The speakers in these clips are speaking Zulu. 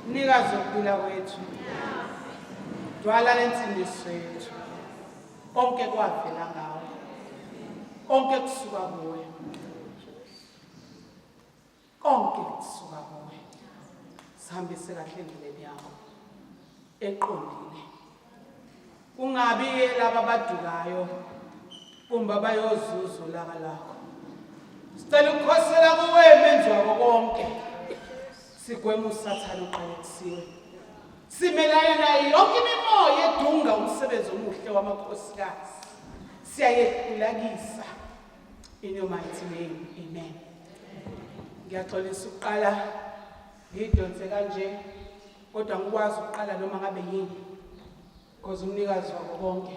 Mnikazi wokuphila kwethu. Dwala lensindiso yethu. Konke kwavela ngawe. Konke kusuka kuwe. Konke kusuka kuwe. Sihambise kahle endleleni yakho. Eqondile. Ungabi laba abadukayo kumbe abayozuza ulaka lakho. Sicela ukukhosela kuwe menzi wako konke. Sigwema usathana uqale kusiwe. Simelana nayo yonke imimoya edunga umsebenzi omuhle wamakhosikazi. Siyayehlulakisa. In your mighty name, amen. Ngiyaxolisa ukuqala ngidonse kanje kodwa ngikwazi ukuqala noma ngabe yini. Because umnikazi wako konke.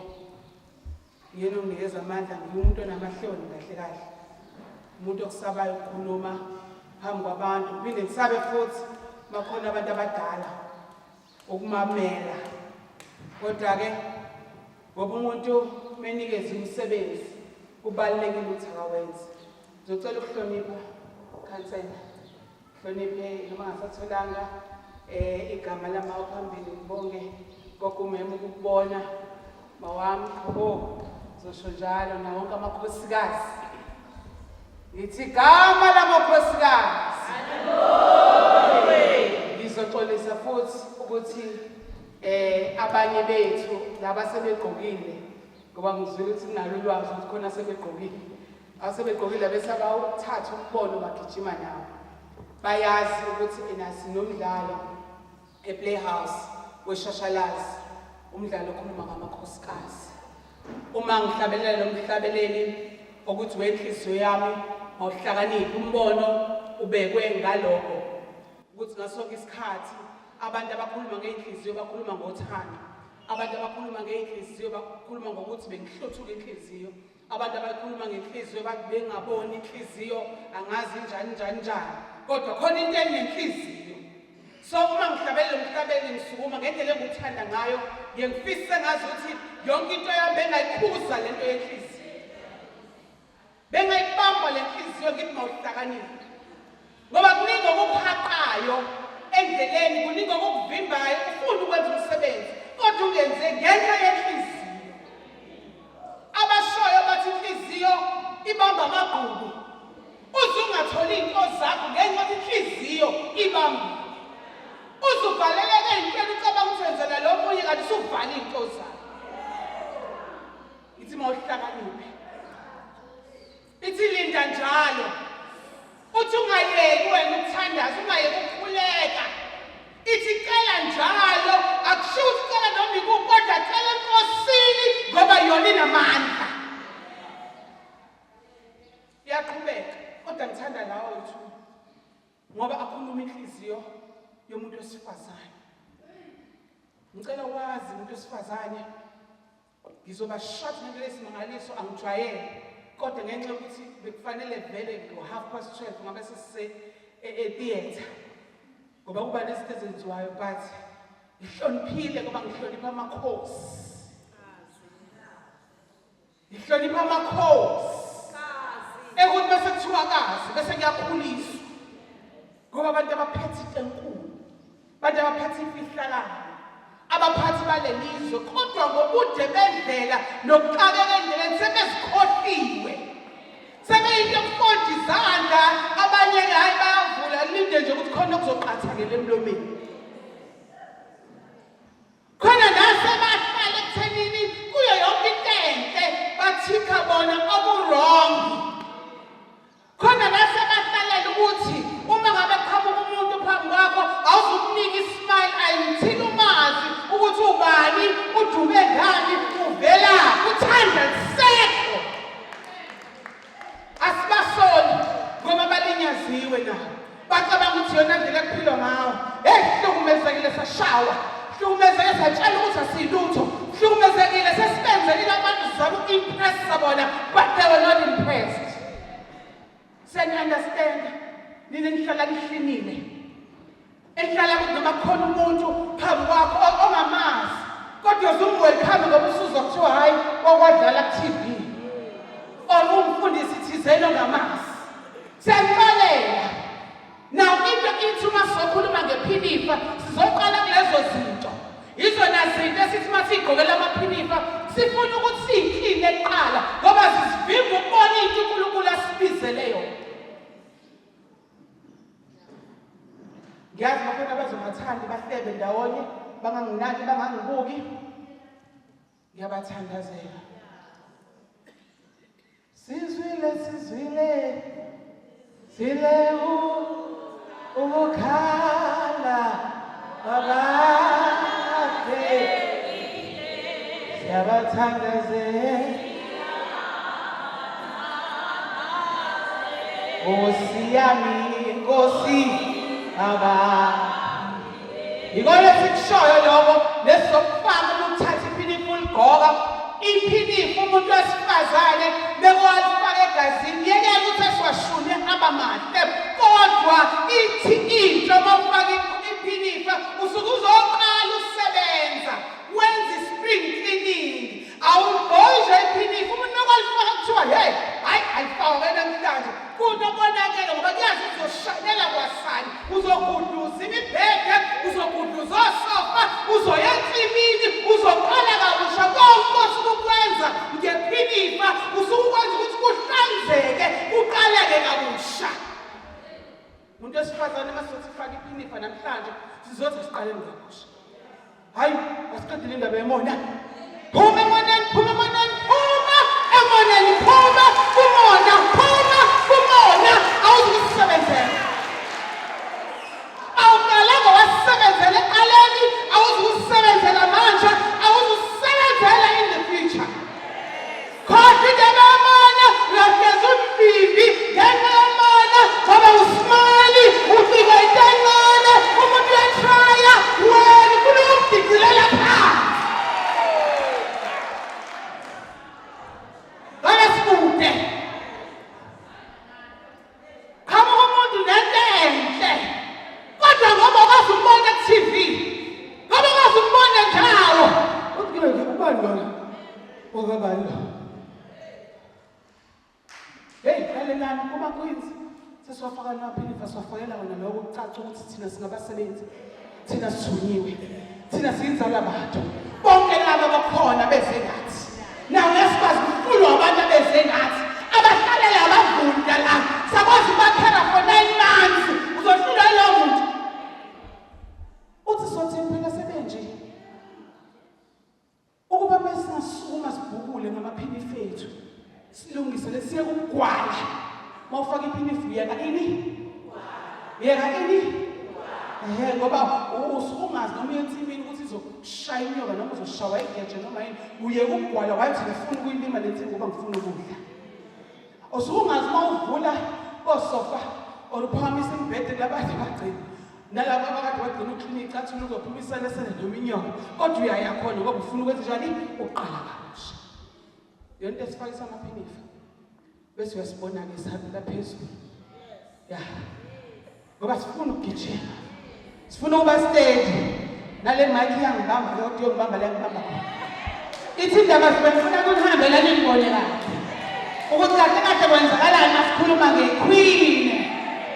Yena unginikeza amandla ngimuntu onamahloni kahle kahle. Umuntu okusabayo ukukhuluma phambi kwabantu. Phinde ngisabe futhi bakhona abantu abadala ukumamela. Kodwa ke ngoba umuntu menikeza umsebenzi kubalulekile ukuthi akawenze. Ngizocela ukuhlonipha Councillor. Hloniphe noma ngasatholanga igama lama phambili ngibonge Gogo mema ukubona mawami Gogo zosho njalo na wonke amakhosikazi. Ngithi igama lamakhosikazi. Ngizoxolisa futhi ukuthi abanye bethu laba sebegqokile ngoba ngizwile ukuthi kunalo ulwazi ukuthi khona sebegqokile. Asebegqokile bese abawuthatha umbono bagijima nawo. Bayazi ukuthi sinomdlalo ePlayhouse weshashalazi umdlalo okhuluma ngamakhosikazi. Uma ngihlabelela nomhlabeleli ukuthi wenhliziyo yami awuhlakaniphi umbono ubekwe ngalokho ukuthi ngasonke isikhathi abantu abakhuluma ngeinhliziyo bakhuluma ngothando. Abantu abakhuluma ngeinhliziyo bakhuluma ngokuthi bengihlothuka inhliziyo. Abantu abakhuluma ngenhliziyo bengaboni inhliziyo angazi njani. Kodwa khona into enenhliziyo. So uma ngihlabelela umhlabeleli ngisukuma ngendlela engikuthanda ngayo ngiyengifisa ngazi ukuthi yonke into yami bengayikhuza lento yenhliziyo. Bengayibamba lenhliziyo ngithi mawuhlakaniphi. Ngoba kuningi okuhaqayo endleleni, kuningi okuvimbayo ufuna ukwenza umsebenzi kodwa ungenze ngenxa yenhliziyo. Abashoyo bathi inhliziyo ibamba amagqubu. Uzungatholi into zakho ngenxa yokuthi inhliziyo ibamba. Uzuvaleleke entweni ucabanga ukuthi wenzela lo munye kanti usuvala into zakho. Ithi mawuhlakaniphi. Ithi linda njalo. Uthi ungayeki wena ukuthandaza, ungayeki ukukhuleka. Ithi cela njalo, akusho ukuthi cela noma ikuphi kodwa cela enkosini ngoba yona inamandla. Iyaqhubeka kodwa ngithanda lawo wethu ngoba akhuluma inhliziyo yomuntu wesifazane. Ngicela wazi umuntu wesifazane ngizoba short ngento lesimangaliso angijwayele. Kodwa ngenxa yokuthi bekufanele vele ngo12:30 ngabe sesise theater ngoba kuba nezinto ezenziwayo but ngihloniphile ngoba ngihlonipha amakhosi. Ngihlonipha amakhosi. Ekuthi bese kuthiwa kazi bese ngiyakhuliswa ngoba abantu abaphethe into enkulu, abantu abaphethe imfihlakalo, abaphathi balelizwe kodwa ngobude bendlela nokuqabeka endleleni sebezikhohliwe. Sebeyinto efonda izandla abanye hayi bayavula linde nje ukuthi khona kuzoqhathakela emlomeni. Khona nasebahlala ekuthenini kuyo yonke into enhle bathika bona obu-wrong. Khona nasebahlalela ukuthi uma ngabe qhamuka umuntu phambi kwakho awuzumnika ismile ayithini umazi ukuthi ubani udume ngani uvela uthanda lisekho. Asibasoli ngoba balinyaziwe nabo. Bacabanga ukuthi yona ndlela ekuphilwa ngawo. Hlukumezekile sashawa. Hlukumezekile satshela ukuthi asilutho. Hlukumezekile sesibenzekile abantu zabo impress sabona but they were not impressed. Understand? Nina nihlala lihlinile. Ehlala ukuthi noma khona umuntu phambi kwakho ongamazi kodwa uzumwelcome ngoba usuzokuthiwa hayi wakwadlala ku-TV or umfundisi thizeni ongamazi. Siyaxolela. Now into kithi uma sizokhuluma ngephinifa sizoqala kulezo zinto. Izona zinto esithi uma sigqokela amaphinifa sifuna ukuthi siyikline eqala ngoba sisivimba ukubona into uNkulunkulu asibizele yona. Ngiyazi bakhona abazongathandi bahlebe ndawonye banganginaki bangangibuki. Ngiyabathandazela. Sizwile ukukhala abafe siyabathandazela Nkosi yami Nkosi Ikona sikushoyo lokho lesokufaka ukuthatha iphinifa uligoka iphinifa umuntu wesifazane bekwalifaka egazini yeke ukuthi esiwashune abamahle kodwa ithi into mawufaka iphinifa usuke uzoqala usebenza wenza spring cleaning awugoje iphinifa umuntu okwalifaka kuthiwa hey hayi ayifaka namhlanje kunobonakele ngoba kuyazi uzoshanela kwasani uzoguduza imibhede uzoguduza osofa uzoyenza imini uzoqala kabusha konke ukwenza ngephinifa usukwenza ukuthi kuhlanzeke uqaleke kabusha umuntu wesifazane masothi faka iphinifa namhlanje sizothi siqale kabusha hayi asiqedile indaba yemona phuma emoneni awuzusebenzela awuqalanga wasebenzela eqaleni awuzusebenzela manje awuzusebenzela in the future kodwa indaba yemona uyageza umvivi ngenxa yemona ngoba usimali ufika intengane umuntu uyatraya wena ufuna ukumdidilela phansi Seswafaka amaphinifa swafakela wona lokho ukucaca ukuthi thina singabasebenzi thina sithunyiwe thina siyinzala bantu bonke laba bakhona beze ngathi nawo lesikwazi kufulo abantu beze ngathi abahlalela abavunda la sakwazi bakhera for 9 months uzohlula lo muntu uthi sothi impela sebenje ukuba besingasukuma sibhukule ngamaphinifa ethu silungise lesiye kugwala mawufaka iphinifa uyeka ini ngoba usungazi noma yensimini ukuthi izoshaya inyoka noma uzoshawa igeje noma yini uyeka ukugwala wathi ngifuna ukuyilima lensimini ngoba ngifuna ukudla usungazi mawuvula osofa oluphakamisa imbhede labantu bagcina nalabo abakade bagcina uklinika icathula uzophumisana sene noma inyoka kodwa uyayakhona ngoba ufuna ukwenza njani uqala kabusha yonke esifakisa amaphinifa bese uyasibona-ke sihambela phezulu ya ngoba sifuna ukugijima sifuna ukuba steady nale mic iyangibamba yodwa yongibamba la ngibamba khona ithi indaba sifuna ukuhambela nibone kahle ukuthi kahle kahle kwenzakalani masikhuluma ngequeen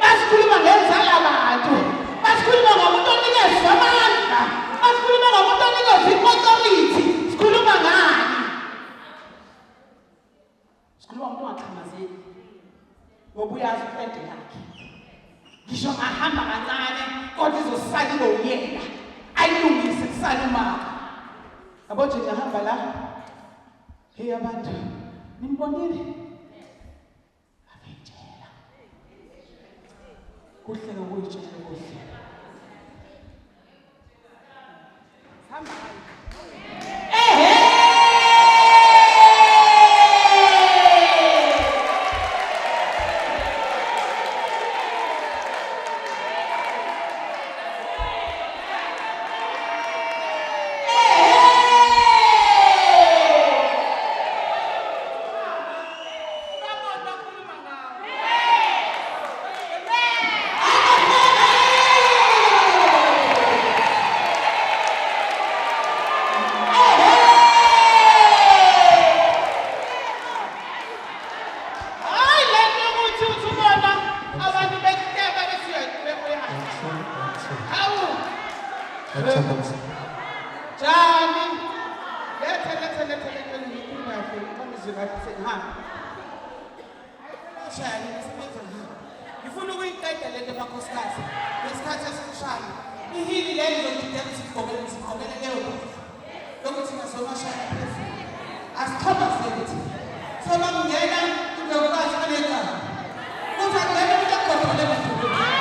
masikhuluma ngenzala abantu masikhuluma ngomuntu onikezwe amandla masikhuluma ngomuntu onikezwe i-authority sikhuluma ngani sikhuluma ngomuntu ongaqhamazeli ngoba uyazi uqede yakhe ngisho ngahamba kancane kodwa izosala ibe uyena ayilungise kusala umaka yabo nje ngihamba la hey abantu nimbonile avejela kuhle ngokuyitshela kuhle hamba Hawu. Jani. Letha ngiyiphinda ngamizwe kahle sengihamba. Shaya ngisebenza ngapha. Ngifuna ukuyiqeda lento makhosikazi. Lesikhathi esikushaya. Ihili leli lokudidela sigqokele leyo. Lokuthi nasomashaya phezulu. Asithoma sethi. Soba ngena indlovukazi kanekani. Uthi angena umuntu agqophele emdulini.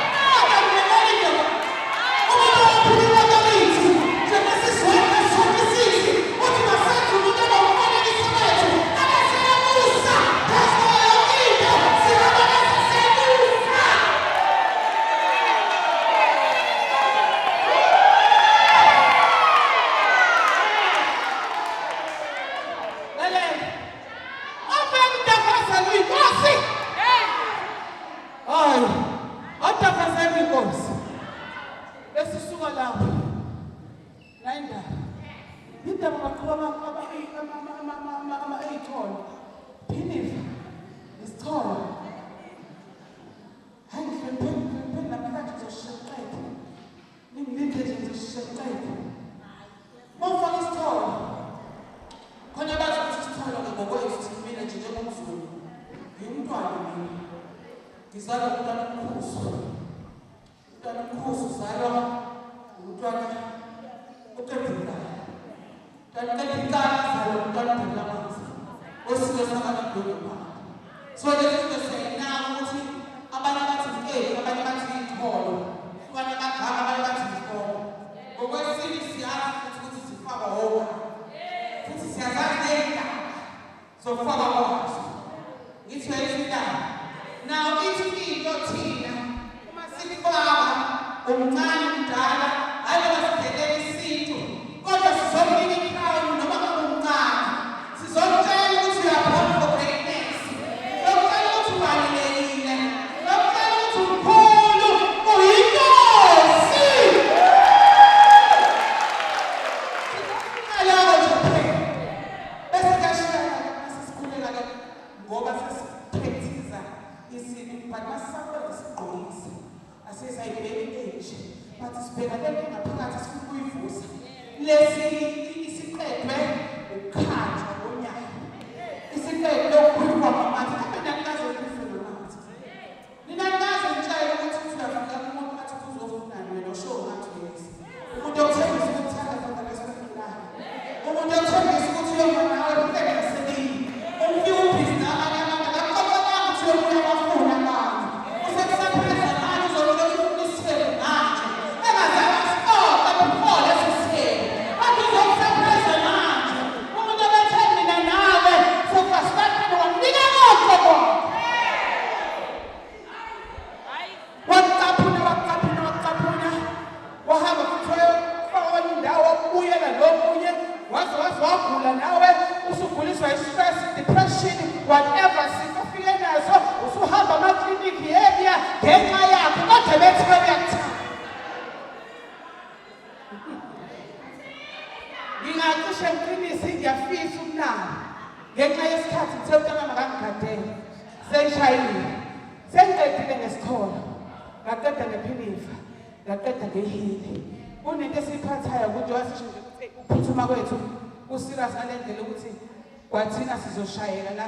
Kwathina sizoshayela la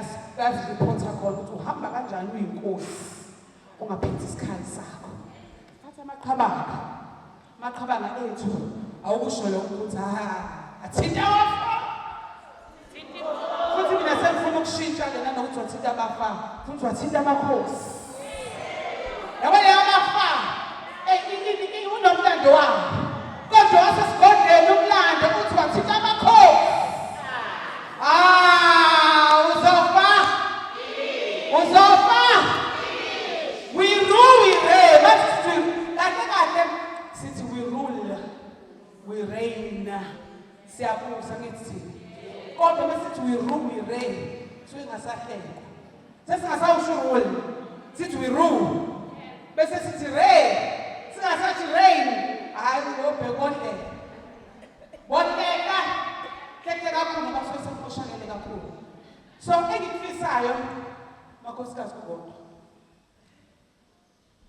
reporta khona ukuthi uhamba kanjani uyinkosi ungaphethe isikhali sakho. Thatha amaqhabanga ethu awukusho lokho ukuthi athinta wafa. Futhi mina sengifuna ukushintsha ke nanokuthi wathinta abafa futhi wathinta amakhosi. Yabo le amafa unomlando wawo. Kodwa wasesigodleni umlando uthi wathinta amakhosi. Uzofa. We rule, we reign. Since we rule, we reign. Siyabusa ngithi. Kodwa masithi we rule, we reign. Singasahleka. Sesingasawusho rule. Sithi we rule. Bese sithi reign. Singasathi reign. Hayi ngobhekonhle. Boneka. Khethe kakhulu bafisa ukushayela kakhulu. So engikufisayo makhosikazi kukodwa.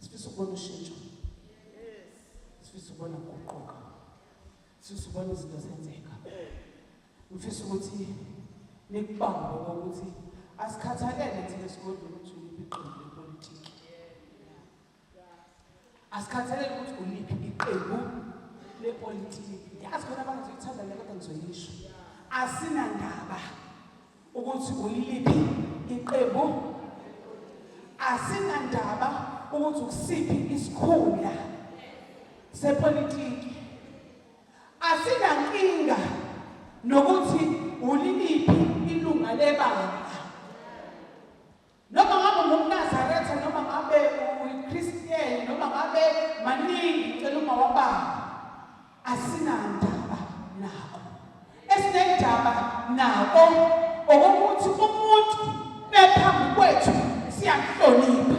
Sifisa ukubona ushintsho. Ngifisa ukubona ukuqoqa. Ngifisa ukubona izinto zenzeka. Ngifisa ukuthi nikubambe ukuthi asikhathalele thina esigodlweni ukuthi uliphi iqembu lepolitiki. Asikhathalele ukuthi uliphi iqembu lepolitiki. Yazi khona abantu ngithanda le kodwa ngizoyisho. Asinandaba ukuthi uliphi iqembu. Asinandaba ukuthi ukusiphi isikhundla sepolitiki. Asinankinga nokuthi uliliphi ilunga lebandla. Noma ngabe ngumNazaretha noma ngabe uyiChristian noma ngabe maningi cela uma wababa. Asinandaba nako. Esinendaba nako ukuthi umuntu nephambi kwethu siyahlonipha.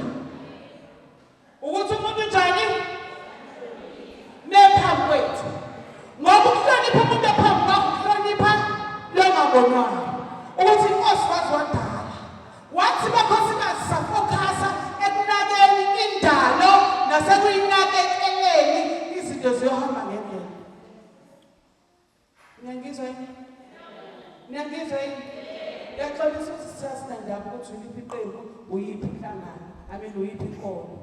Ukuthi umuntu njani? Nephambi kwethu. Ngoba ukuhlonipha umuntu ephambi kwakho ukuhlonipha lo ngabonwayo. Ukuthi inkosi wazi wadala. Wathi bakhosikazi safokhasa ekunakeni indalo nasekuyinakekeleni izinto ziyohamba ngendlela. Ngiyangizwa yini? Ngiyangizwa yini? Ngiyaxolisa ukuthi siyasinandaba ukuthi uliphi iqembu uyiphi inhlangano amen uyiphi inkolo.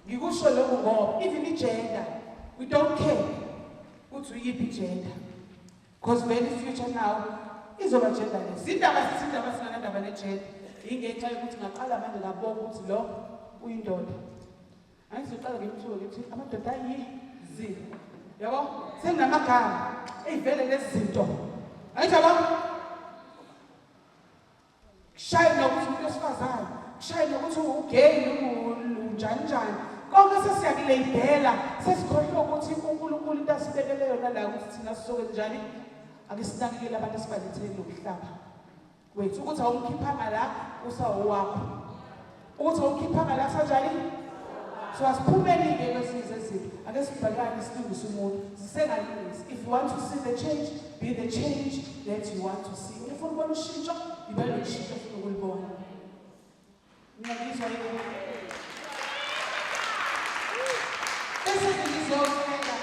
Ngikusho lokho ngoba even igender we don't care ukuthi uyiphi igender because very future now izoba genderless. Izindaba singanandaba negender ingenxa yokuthi ngaqala manje ngabona ukuthi lo uyindoda. Angizoqala ngimthuke ngithi amadoda ayizi. Yabo? Senginamagama eyivele lezi zinto. Ayijaba? Kushaye nokuthi umuntu wesifazane, kushaye nokuthi ugay noma unjani. Konke sesiyakuleyidela, sesikhohlwa ukuthi uNkulunkulu into asibekele yona la ukuthi thina sisoke njani. Ake sinakekele abantu esibalethele nomhlaba wethu ukuthi awumkhiphanga la usawowakho. Ukuthi awumkhiphanga la sanjani? So asiphumeni-ke kwesizwe izinto. Ake sibhekane silungise umuntu. Sisengalungisi. If you want to see the change, be the change that you want to see. Ufuna ukubona ushintsho, ibe noshintsho ufuna ukulibona. Ngiyangizwa yini? Esizizokwenza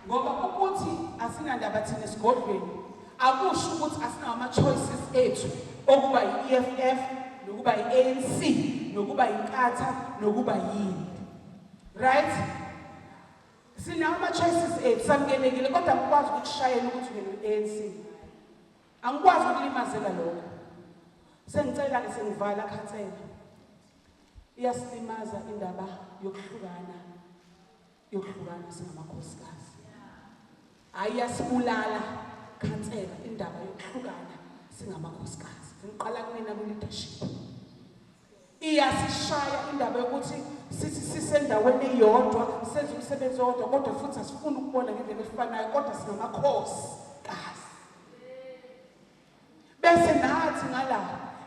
ngoba ukuthi asinandaba thina esigodlweni akusho ukuthi asinawo ama-choices ethu okuba yi-EFF nokuba yi-ANC nokuba yinkatha nokuba yini. Right? Sinawo ama-choices ethu samukelekile kodwa angikwazi ukushayela ukuthi ungene-ANC. Angikwazi ukulimazela lokho. Sengicela-ke sengivala khathele. Iyasilimaza indaba yokuhlukana singamakhosikazi. Ayasibulala khansela indaba yokuhlukana singamakhosikazi. Ngiqala kumina ku-leadership. Iyasishaya indaba yokuthi sithi sisendaweni eyodwa senze umsebenzi owodwa kodwa futhi asifuni ukubona ngendlela efanayo kodwa singamakhosikazi. Bese nathi ngala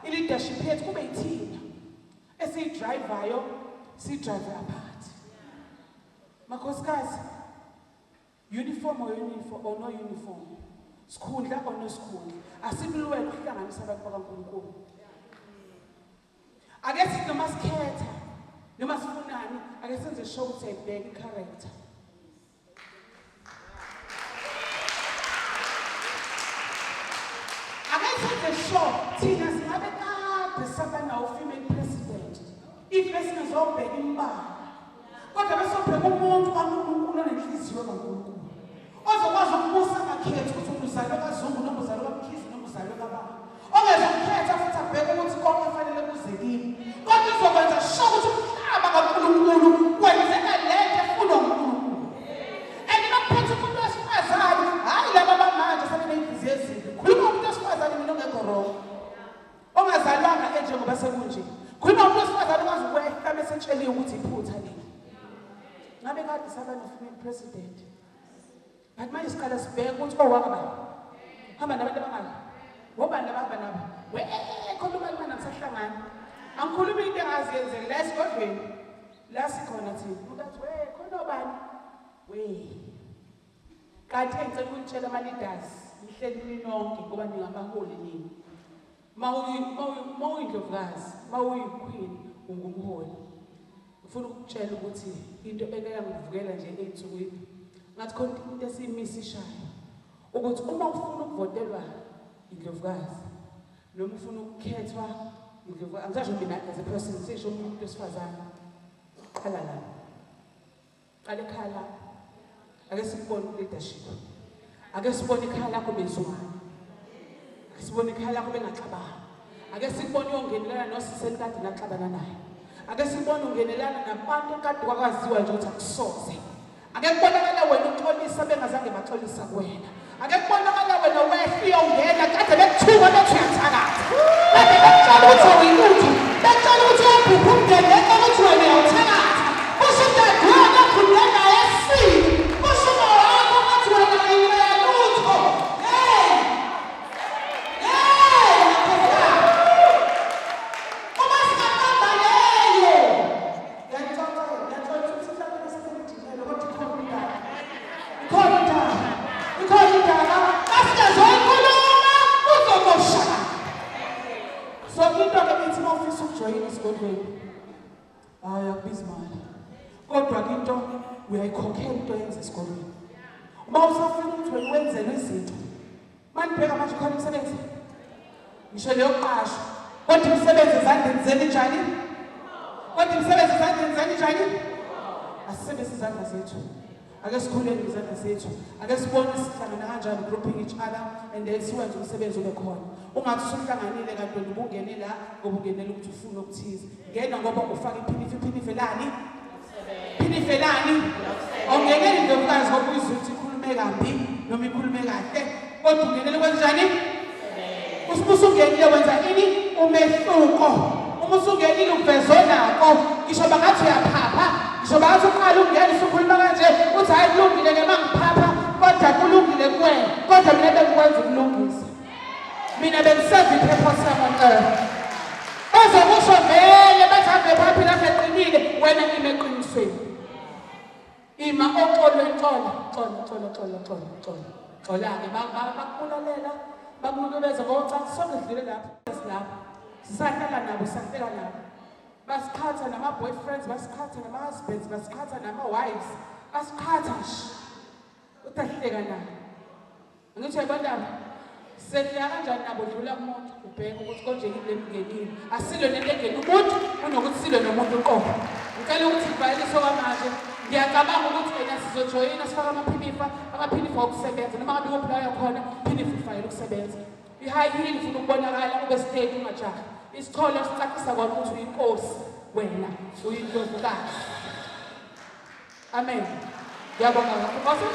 i-leadership yethu kube yithina esiyidrayivayo siyidrayive aphathi. Makhosikazi, uniform or no uniform, sikhundla or no sikhundla, asibulwele ukuhlanganisa abantu bakaNkulunkulu. Ake sithi noma sikhetha noma sifunani, ake senze sure ukuthi ayibheke i-character. Ake senze sure thina singabe kade saba nawo female president if besingazobheka imbala. Kodwa besobheka umuntu kaNkulunkulu onenhliziyo kaNkulunkulu. Ozokwazi ukubusa ngakhetha ukuthi uzalwe kaZungu noma uzalwe kaMkhize noma uzalwe kabani. Ongezokhetha futhi abheke ukuthi konke kufanele kuze kimi. Kodwa uzokwenza sure ukuthi umhlaba kaNkulunkulu kwenzeka lento efuna uNkulunkulu. Andinokuphetha umuntu wesifazane, hayi laba bamanje fanele inhliziyo ezimbi. Khuluma umuntu wesifazane mina ongekho wrong. Ongazalwanga njengoba sekunje. Khuluma umuntu wesifazane okwazi ukwehla bese etsheliwe ukuthi iphutha leli. Ngabe kade saba no-female president. But manje siqala sibheke ukuthi owakaba. Hamba nabantu abangaki. Wobani labahamba nabo. Khona ubani mana kusahlangana. Angikhuluma into engazi yenzeke la esigodlweni. La sikhona thina. Uthi khona obani? Kanti engicela ukunitshela ama-leaders, nihleli ninonke ngoba ningamaholi nini. Mawuyindlovukazi, mawuyiqueen ungumholi. Ufuna ukutshela ukuthi into engeke ngivukela nje ey'nsukwini ngathi khona into esiyimisishayo ukuthi uma ufuna ukuvotelwa Indlovukazi noma ufuna ukukhethwa Indlovukazi, angisasho mina as a person, sisho umuntu wesifazane, khala la, qale khala, ake sibone leadership, ake sibone ikhala lakho bezwana, ake sibone ikhala lakho bengaxabana, ake sibone uyongenelana nosiseli kade naxabana naye, ake sibone ungenelana nabantu kade kwakwaziwa nje ukuthi akusoze, ake kubonakala wena uxolisa bengazange baxolisa kuwena, ake kubonakala wena wehla uyongena kade bekuthuka bethi uyathakatha, kade bekutshela ukuthi uyilutho, bekutshela ukuthi uyabhubha umndeni ngenxa yokuthi wena uyawuthakatha, kusho udadewenu okhululeka esini, kusho uma wakho ukuthi wena uyilutho. Uma singaqamba leyo, ngiyathola ukuthi mhlawumbe sesengidinele kodwa ikhona indaba asingazonkuluma uzomoshaka. So into-ke ithi uma ufisa ukujoyina esigodlweni, akubizi imali, kodwa-ke into uyayikhokhela into yenza esigodlweni. Uma usafuna ukuthi wena wenzelwe izinto, manibheka manje khona umsebenzi, ngisho leyo kuqashwa, kodwa imisebenzi ezandleni zenu injani? Kodwa imisebenzi ezandleni zenu injani? Asisebenzise izandla zethu, ake sikhuleni ngezandla zethu, ake sibone sihlangana kanjani, grouping each other, and then siwenze umsebenzi ube khona. Ungathi usumhlanganile kanti wena ubungene la ngoba ungenela ukuthi ufuna okuthize. Ngena ngoba ufaka iphinifelani, awungeneli Indlovukazi ngoba uyizwa ukuthi ikhulume kabi noma ikhulume kahle, kodwa ungenela kwenzenjani? Usungenile wenza ini? Umehluko. Uma usungenile uvezonako, ngisho bangathi uyaphapha, ngisho bangathi uqala ungena usukhuluma kanje, uthi hayi kulungile ke mangiphapha, kodwa kulungile kuwena, kodwa mina bengikwenza ukulungisa. Mina bengiserve i-purpose yami on earth. Bazokusho vele bathi ave phaphi lapha eqinile, wena ime eqinisweni. Ima oxolweni, xola-ke bakubulalela, bakunukubeza ngokucathi sonke sidlule lapha, silapha. Sisahlala nabo, sisahlela nabo. Basikhatha nama-boyfriends, basikhatha nama-husbands, basikhatha nama-wives, basikhatha nje. Utahleka nabo. Angithi uyabona, sehlala kanjani nabo dlula kumuntu, ubheke ukuthi konje yini emngenini. Asilo nento engena umuntu, kunokuthi silwe nomuntu uqobo. Ngicela ukuthi ibhayiliso kwamanje, ngiyacabanga ukuthi wena sizojoyina sifaka YamaPhinifa okusebenza, noma ngabe kuphi la yakhona, Phinifa ifayela ukusebenza. I-high heel ufuna ukubonakala ube state ungajaha. Isicholo sicacisa kona ukuthi uyinkosi, wena uyindlovukazi. Amen. Ngiyabonga kakhulu.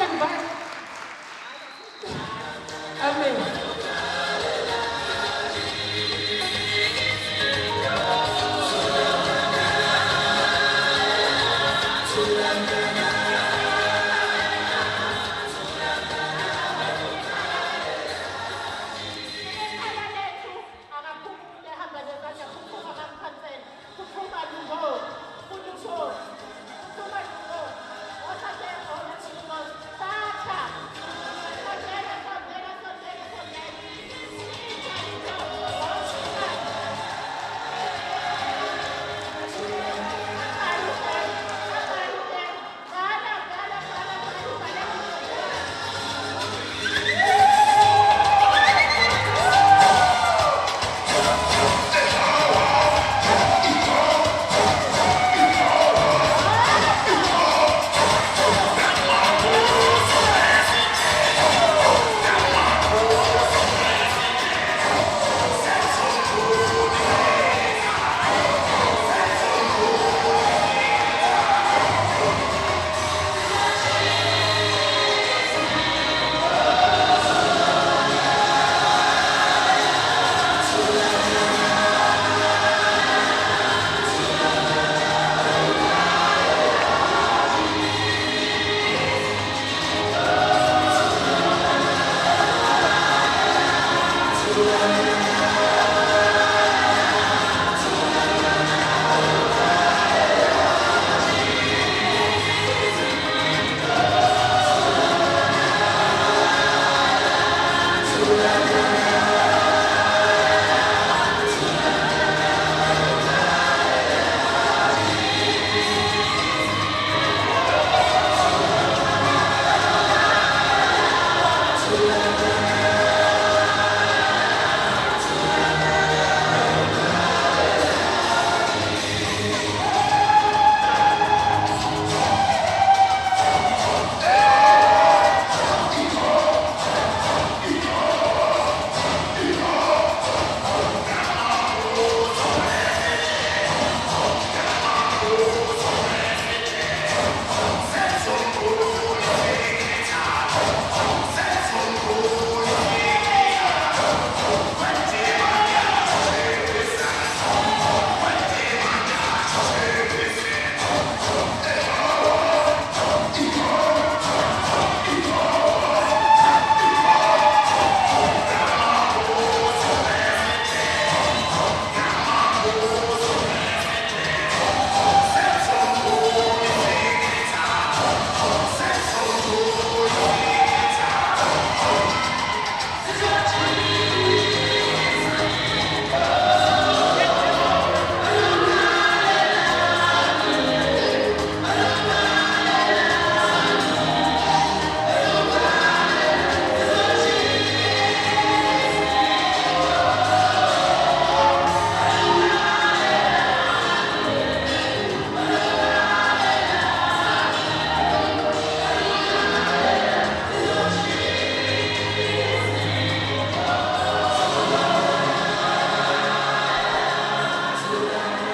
Amen.